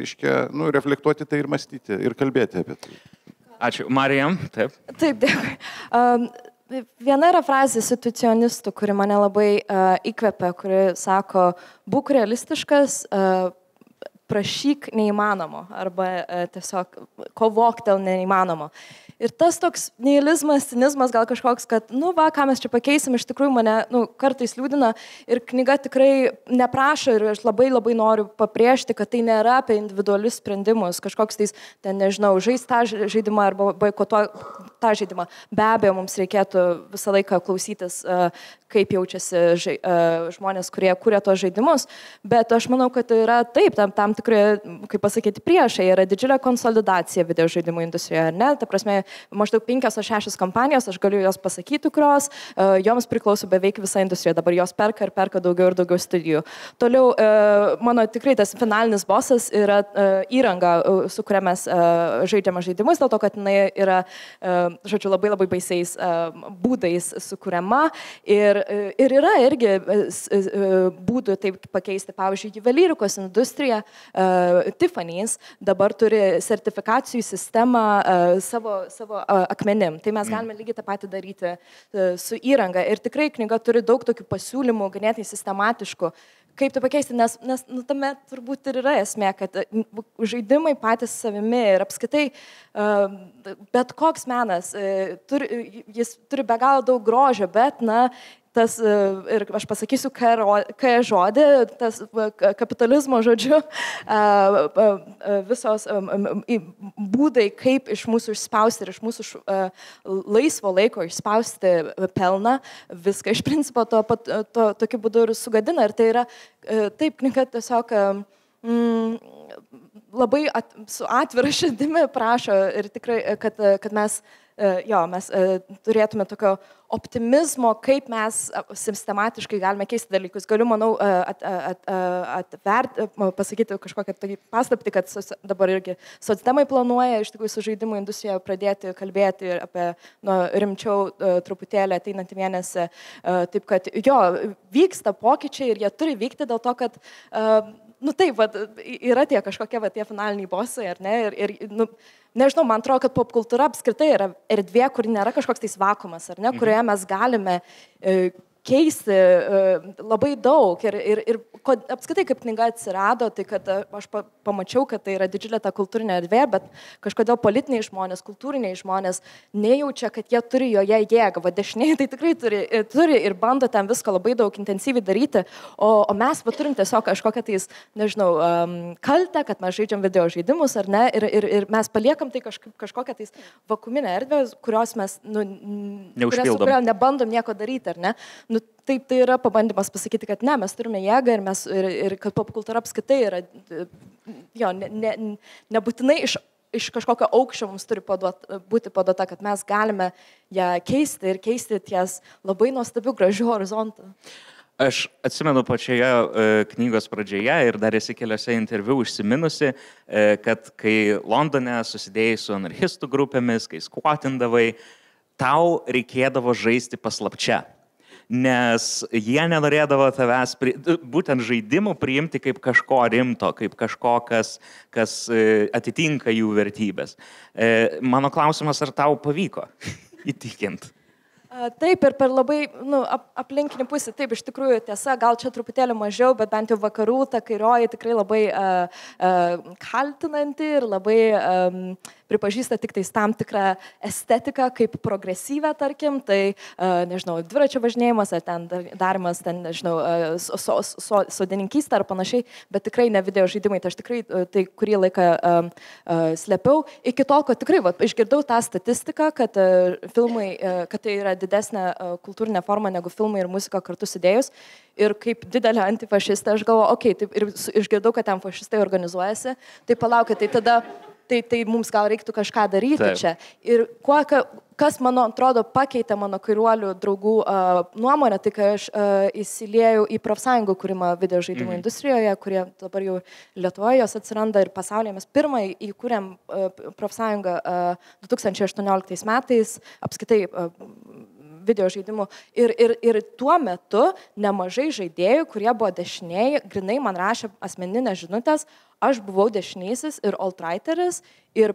reflektuoti tai ir mąstyti ir kalbėti apie tai. Ačiū. Marijam, taip. Taip, dėkui. Viena yra frazė situacionistų, kuri mane labai įkvepia, kuri sako, būk realistiškas, prašyk neįmanomo arba tiesiog kovok dėl neįmanomo. Ir tas toks nihilizmas, cinizmas gal kažkoks, kad, ką mes čia pakeisim, iš tikrųjų mane, kartais liūdina ir knyga tikrai neprašo ir aš labai noriu pabrėžti, kad tai nėra apie individualius sprendimus, kažkoks tais, ten nežinau, žaisti tą žaidimą arba boikotuoti tą žaidimą. Be abejo, mums reikėtų visą laiką klausytis, kaip jaučiasi žmonės, kurie kūrė tos žaidimus, bet aš manau, kad yra taip, tam tikrai, kaip pasakyti, priešai, yra didžiulė konsolidacija video žaidimų industrijoje, ar ne? Ta prasme, maždaug 5 ar 6 kompanijos, aš galiu jos pasakyti, kurios, joms priklauso beveik visa industrija, dabar jos perka ir perka daugiau ir daugiau studijų. Toliau, mano tikrai tas finalinis bossas yra įranga, su kuria mes žaidžiame žaidimus, dėl to, kad jinai yra, žodžiu, labai labai baisiais būdais sukuriama ir yra irgi būdų taip pakeisti. Pavyzdžiui, juvelyrikos industrija, Tiffany's dabar turi sertifikacijų sistemą savo akmenim. Tai mes galime lygiai tą patį daryti su įranga. Ir tikrai knyga turi daug tokių pasiūlymų, ganėtinai sistematiškų. Kaip tai pakeisti, nes tame turbūt ir yra esmė, kad žaidimai patys savimi ir apskaitai bet koks menas, jis turi be galo daug grožio, bet, tas, ir aš pasakysiu, ką žodį, tas kapitalizmo žodžiu, visos būdai, kaip iš mūsų išspausti ir iš mūsų laisvo laiko išspausti pelną, viską iš principo tokiu būdu ir sugadina. Ir tai yra, taip, knyga tiesiog labai su atvira širdimi prašo ir tikrai, kad mes turėtume tokio optimizmo, kaip mes sistematiškai galime keisti dalykus. Galiu, manau, pasakyti kažkokią tokį paslaptį, kad dabar irgi socdemai planuoja iš tikrųjų su žaidimų industrijoje pradėti kalbėti apie rimčiau truputėlį ateinantį mėnesį. Taip, kad vyksta pokyčiai ir jie turi vykti dėl to, kad taip, yra tie kažkokie tie finaliniai bosai, ar ne? Ir nežinau, man atrodo, kad popkultūra apskritai yra erdvė, kur nėra kažkoks tais vakumas, ar ne? Kurioje mes galime keisti labai daug. Ir apskritai, kaip knyga atsirado, tai kad aš pamačiau, kad tai yra didžiulė ta kultūrinė erdvė, bet kažkodėl politiniai žmonės, kultūriniai žmonės nejaučia, kad jie turi joje jėgą. Dešiniai tai tikrai turi ir bando ten viską labai daug intensyviai daryti, o mes turim tiesiog kažkokią tais, nežinau, kaltę, kad mes žaidžiam video žaidimus, ar ne, ir mes paliekam tai kažkokią tais vakuminę erdvę, kurios mes neužpildom, nebandom nieko daryti, ar ne. Taip, tai yra pabandymas pasakyti, kad ne, mes turime jėgą ir kad popkultūra apskaitai yra, nebūtinai iš kažkokio aukščio mums turi būti paduota, kad mes galime ją keisti ir keisti ties labai nuostabių, gražių horizontų. Aš atsimenu pačioje knygos pradžioje ir dar esi keliose interviu užsiminusi, kad kai Londone susidėjai su anarchistų grupėmis, kai skvotindavai, tau reikėdavo žaisti paslapčia. Nes jie nenorėdavo tavęs būtent žaidimų priimti kaip kažko rimto, kaip kažko, kas atitinka jų vertybės. Mano klausimas, ar tau pavyko įtikinti? Taip, ir per labai aplinkinį pusę, taip, iš tikrųjų tiesa, gal čia truputėlį mažiau, bet bent jau vakarų ta kairioji tikrai labai kaltinanti ir labai pripažįsta tik tais tam tikrą estetiką kaip progresyvę, tarkim, tai, nežinau, dviračio važinėjimas, ar ten darimas, ten, nežinau, sodininkystė ar panašiai, bet tikrai ne video žaidimai, tai aš tikrai tai kurį laiką slėpiau. Iki tol, kad tikrai išgirdau tą statistiką, kad filmai, kad tai yra didesnė kultūrinė forma negu filmai ir muzika kartu sudėjus. Ir kaip didelė antifašistė, aš galvoju, okei, taip, ir išgirdau, kad ten fašistai organizuojasi, tai palaukit, tai tada tai mums gal reiktų kažką daryti taip. Čia. Ir kas, mano atrodo, pakeitė mano kairiuolių draugų nuomonę, tai kai aš įsiliejau į profsąjungų kūrimą video žaidimų industrijoje, kurie dabar jau Lietuvoje jos atsiranda ir pasaulyje. Mes pirmąjį įkūrėm profsąjungą 2018 metais, apskaitai video žaidimų. Ir tuo metu nemažai žaidėjų, kurie buvo dešiniai, grinai man rašė asmeninės žinutės, aš buvau dešinysis ir alt-riteris ir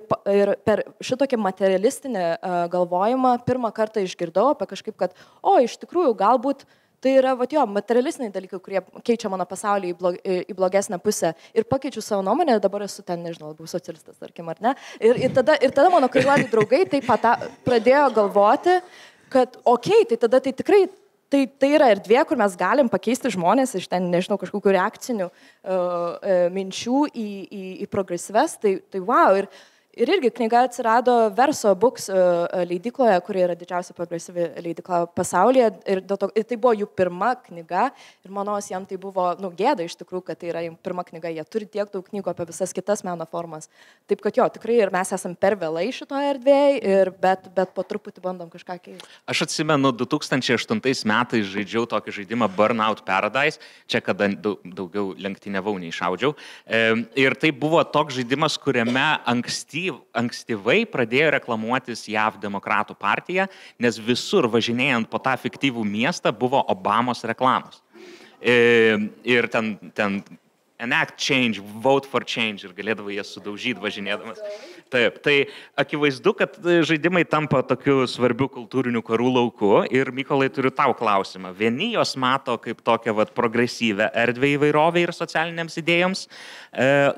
per šitokį materialistinį galvojimą pirmą kartą išgirdau apie kažkaip, kad, iš tikrųjų, galbūt tai yra, materialistiniai dalykai, kurie keičia mano pasaulį į blogesnę pusę. Ir pakeičiu savo nuomonę, dabar esu ten, nežinau, buvau socialistas, tarkim, ar ne. Ir tada mano kairiuoliai draugai taip pradėjo galvoti, kad, tai tada tai tikrai, tai yra erdvė, kur mes galim pakeisti žmonės iš ten, nežinau, kažkokių reakcinių minčių į progresyves, tai wow. Ir irgi knyga atsirado Verso Books leidykloje, kuri yra didžiausia progresyvi leidykla pasaulyje. Ir tai buvo jų pirma knyga. Ir manau, jiems tai buvo gėda iš tikrųjų, kad tai yra jų pirma knyga. Jie turi tiek daug knygų apie visas kitas meno formas. Taip kad tikrai ir mes esam per vėlai šitoje erdvėje, bet po truputį bandom kažką keisti. Aš atsimenu, 2008 metais žaidžiau tokį žaidimą Burnout Paradise. Čia kada daugiau lenktyniavau nei šaudžiau. Ir tai buvo toks žaidimas, kuriame ankstyvai pradėjo reklamuotis JAV demokratų partija, nes visur važinėjant po tą fiktyvų miestą buvo Obamos reklamos. Ir ten enact change, vote for change ir galėdavo jas sudaužyti važinėdamas. Taip, tai akivaizdu, kad žaidimai tampa tokiu svarbiu kultūriniu karų lauku ir Mykolai turiu tau klausimą. Vieni jos mato kaip tokią progresyvę erdvę įvairovę ir socialinėms idėjoms,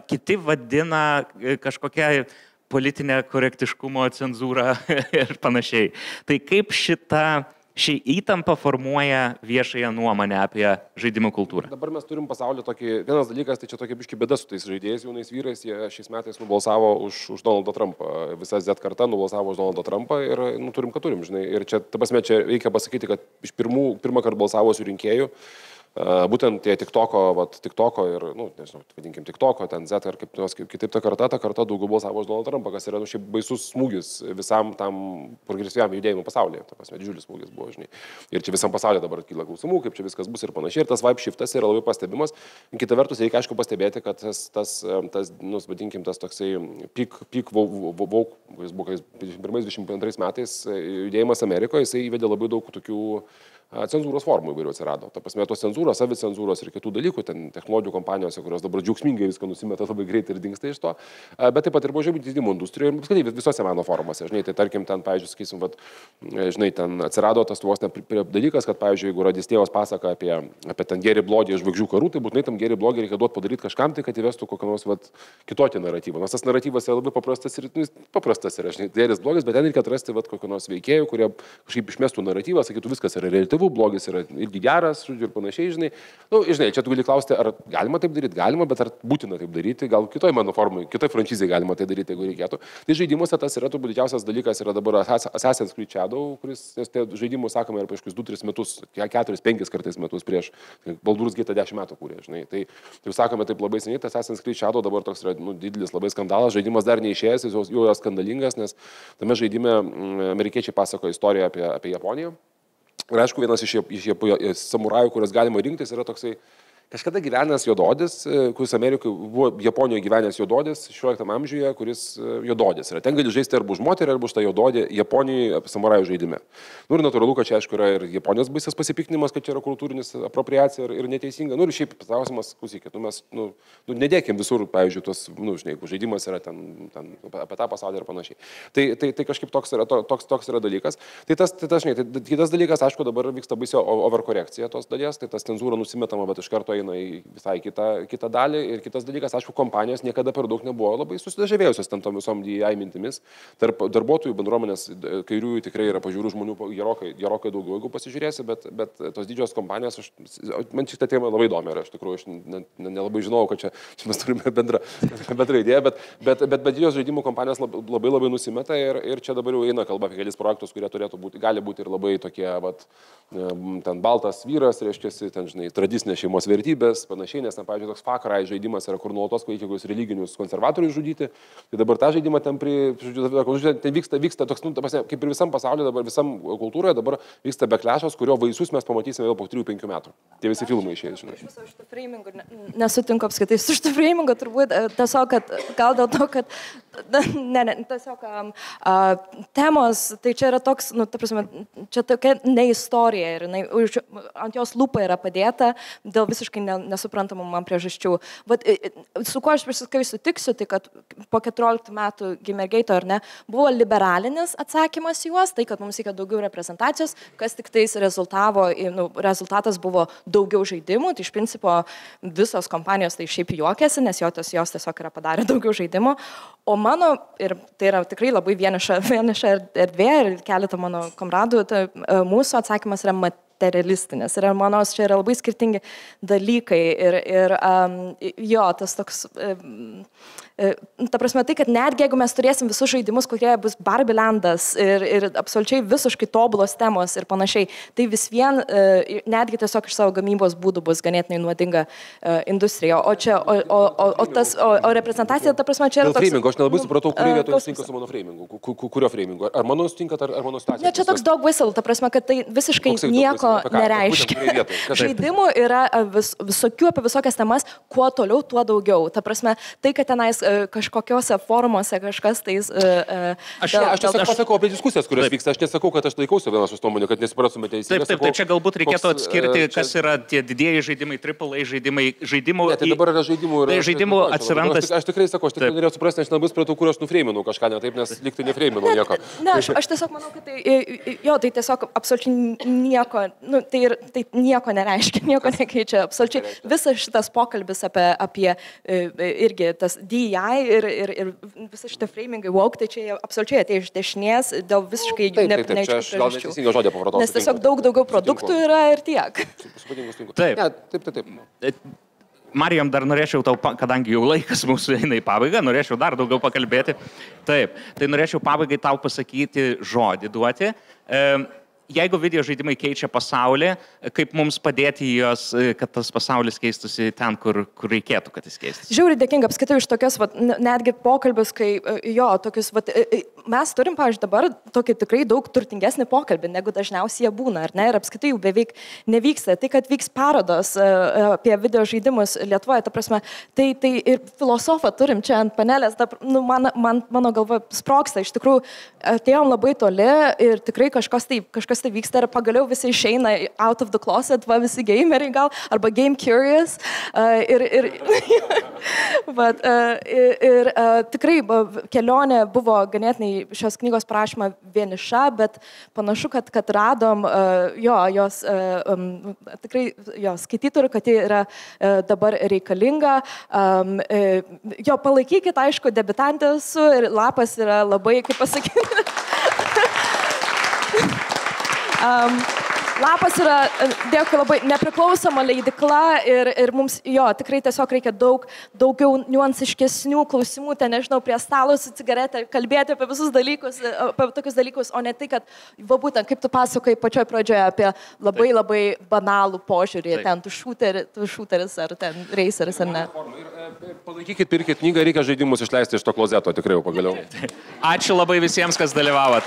kiti vadina kažkokią politinę korektiškumo cenzūrą ir panašiai. Tai kaip ši įtampa formuoja viešąją nuomonę apie žaidimų kultūrą? Dabar mes turim pasaulyje tokį, vienas dalykas, tai čia tokia biški bėda su tais žaidėjais jaunais vyrais, jie šiais metais nubalsavo už Donaldą Trumpą, visa Z karta nubalsavo už Donaldą Trumpą ir turim, ką turim, žinai. Ir čia, ta prasme, čia reikia pasakyti, kad iš pirmą kartą balsavosių rinkėjų, būtent tie TikToko ir, nežinau, vadinkim TikToko, ten Z ar kaip kitaip ta karta daugiau balsavo už Donaldą Trumpą, kas yra šiaip baisus smūgis visam tam progresyviam judėjimui pasaulyje, ta prasme, didžiulis smūgis buvo, žinai. Ir čia visam pasaulyje dabar kyla klausimų, kaip čia viskas bus ir panašiai. Ir tas vibe shiftas yra labai pastebimas. Kita vertus, reikia aišku pastebėti, kad vadinkim, tas toksai peak woke, kuris buvo 21-22 metais judėjimas Amerikoje, jisai įvedė labai daug tokių cenzūros formų įvairių atsirado. Ta prasme, tos cenzūros, savicenzūros ir kitų dalykų, ten technologijų kompanijose, kurios dabar džiaugsmingai viską nusimeta labai greitai ir dingsta iš to, bet taip pat ir buvo žaidimų industrijoje ir apskritai visose meno formose. Žinai, tai tarkim, ten, pavyzdžiui, sakysim, žinai, ten atsirado tas vos dalykas, kad, pavyzdžiui, jeigu Radistėvas pasaka apie ten gėrį blogį žvaigždžių karų, tai būtinai tam gėrį blogį reikia duoti padaryti kažkam, tai kad įvestų kokią nors kitokį naratyvą. Nes tas naratyvas yra labai paprastas yra, žinai, gėris blogis, bet ten reikia atrasti kokių nors veikėjų, kurie kažkaip išmestų naratyvą, sakytų, viskas yra reliatyvu, blogis yra irgi geras, žodžiu, ir panašiai, žinai. Žinai, čia tu gali klausti, ar galima taip daryti, bet ar būtina taip daryti, gal kitoj mano formai, kitoj franšizai galima tai daryti, jeigu reikėtų. Tai žaidimuose tas yra turbūt didžiausias dalykas, yra dabar Assassin's Creed Shadow, kuris, nes tie žaidimų, sakome, yra prieš 2-3 metus, 4-5 kartais metus prieš Baldur's Gate 10 metų kūrė, žinai. Tai sakome taip labai seniai, tas Assassin's Creed Shadow dabar toks yra didelis labai skandalas, žaidimas dar neišėjęs, jis jau yra skandalingas, nes tame žaidime amerikiečiai pasakoja istoriją apie Japoniją. Ir aišku, vienas iš samurajų, kurias galima rinktis, yra toksai kažkada gyvenęs juododis, kuris Amerikoje buvo Japonijoje gyvenęs juododis 16 amžiuje, kuris juododis yra. Ten gali žaisti arba už moterį, arba už tą juododį Japonijoje samurajų žaidime. Ir natūralu, kad čia aišku yra ir Japonijos baisas pasipiktinimas, kad čia yra kultūrinis apropriacija ir neteisinga. Ir šiaip klausimas, klausykit, mes nedėkim visur, pavyzdžiui, tos, žinai, žaidimas yra ten apie tą pasaulį ir panašiai. Tai kažkaip toks yra dalykas. Tai žinai, kitas dalykas, aišku, dabar vyksta baisio overkorekcija tos dalies, tai tas cenzūra nusimetama, bet iš karto eina į visai kitą dalį. Ir kitas dalykas, aišku, kompanijos niekada per daug nebuvo labai susidažavėjusios ten tom visom DEI mintimis. Tarp darbuotojų bendruomenės kairiųjų tikrai yra pažiūrų žmonių gerokai daugiau, jeigu pasižiūrėsi, bet tos didžios kompanijos, man šitą temą labai įdomi yra, iš tikrųjų, aš nelabai žinau, kad čia mes turime bendrą idėją, bet didžios žaidimų kompanijos labai nusimeta ir čia dabar jau eina kalba apie kelis projektus, kurie gali būti ir labai tokie, ten baltas vyras, reiškia, ten, žinai, tradicinė šeimos vertybės, panašiai, nes, pavyzdžiui, toks Far Cry žaidimas yra, kur nuolatos reikia kokius religinius konservatorius žudyti. Tai dabar tą žaidimą ten vyksta toks, kaip ir visam pasaulyje, dabar visam kultūroje, dabar vyksta backlashas, kurio vaisius mes pamatysime vėl po 3-5 metų. Tie visi filmai išėjęs, žinai. Aš viso šitą framingu nesutinku apskaitai su šitą framingu, turbūt tiesiog, kad gal dėl to, kad tiesiog temos, tai čia yra toks, ta prasme, čia tokia ne istorija ir ant jos lūpa yra padėta dėl visiškai nesuprantamų man priežasčių. Su kuo aš visiškai sutiksiu, tai kad po 14 metų Gamergate, ar ne, buvo liberalinis atsakymas į juos, tai kad mums reikia daugiau reprezentacijos, kas tik tais rezultatas buvo daugiau žaidimų, tai iš principo visos kompanijos tai šiaip juokėsi, nes jos tiesiog yra padarę daugiau žaidimų. O mano, ir tai yra tikrai labai vieniša erdvė ir keletą mano komradų, tai mūsų atsakymas yra materialistinis. Ir manau, čia yra labai skirtingi dalykai. Ir jo, tas toks... Ta prasme, tai, kad netgi jeigu mes turėsim visus žaidimus, kurie bus Barbielandas ir absoliučiai visiškai tobulos temos ir panašiai, tai vis vien netgi tiesiog iš savo gamybos būdų bus ganėtinai nuodinga industrija. O reprezentacija, ta prasme, čia yra toks... Dėl framingo, aš nelabai supratau, kurioje vietoje sutinka su mano framingu. Kurio framingu? Ar mano sutinka, ar mano situacija? Ne, čia toks dog whistle, ta prasme, kad tai visiškai nieko nereiškia. Žaidimų yra visokių apie visokias temas, kuo toliau, tuo daugiau. Ta prasme, tai, kad tenais kažkokiose formuose kažkas tais... Aš tiesiog pasakau apie diskusijas, kurios vyksta. Aš nesakau, kad aš laikausi vienas iš nuomonių, kad nesipratumėte įsivaizduoti. Taip, tai čia galbūt reikėtų atskirti, kas yra tie didieji žaidimai, AAA žaidimų. Ne, tai dabar yra žaidimų. Tai žaidimų atsiranda. Aš tikrai sakau, aš tikrai norėjau suprasti, aš nebus pratau, kur aš nufreiminau kažką, ne taip, nes liktai nefreiminau nieko. Ne, aš tiesiog manau, kad tai tiesiog absoliučiai nieko, tai nieko nereiškia, nieko nekeičia. Absoliučiai visas šitas pokalbis apie irgi tas DEI ir visą šitą framingai woke, tai čia absoliučiai atėjo iš dešinės dėl visiškai neaiškių priežasčių. Nes tiesiog daug daugiau produktų yra ir tiek. Taip. Marijam, dar norėčiau tau, kadangi jau laikas mūsų eina į pabaigą, norėčiau dar daugiau pakalbėti. Taip, tai norėčiau pabaigai tau pasakyti žodį duoti. Jeigu video žaidimai keičia pasaulį, kaip mums padėti juos, kad tas pasaulis keistųsi ten, kur reikėtų, kad jis keistųsi? Žiauriai dėkinga apskaitai iš tokias, netgi pokalbius, kai tokius, mes turim, pavyzdžiui, dabar tokį tikrai daug turtingesnį pokalbį, negu dažniausiai jie būna, ar ne? Ir apskaitai jų beveik nevyksta. Tai, kad vyks parodos apie video žaidimus Lietuvoje, ta prasme, tai ir filosofą turim čia ant panelės, mano galva sprogsta. Iš tikrųjų, atėjom labai toli ir tikrai kažkas tai vyksta ir pagaliau visi išeina out of the closet, visi gameriai gal, arba game curious. Tikrai kelionė buvo ganėtinai šios knygos parašyma vieniša, bet panašu, kad radom jos tikrai skaitytojų, kad ji yra dabar reikalinga. Jo, palaikykit, aišku, debitantė esu ir Lapas yra labai, kaip pasakyti, Lapas yra, dėkui, labai nepriklausoma leidykla ir mums tikrai tiesiog reikia daugiau niuansiškesnių klausimų, nežinau, prie stalo su cigaretė, kalbėti apie visus dalykus, apie tokius dalykus, o ne tai, kad, būtent, kaip tu pasakai pačioj pradžioje apie labai banalų požiūrį, ten tu šūteris ar ten reiseris ar ne. Palaikykit, pirkit knygą, reikia žaidimus išleisti iš to klozeto, tikrai jau pagaliau. Ačiū labai visiems, kas dalyvavot.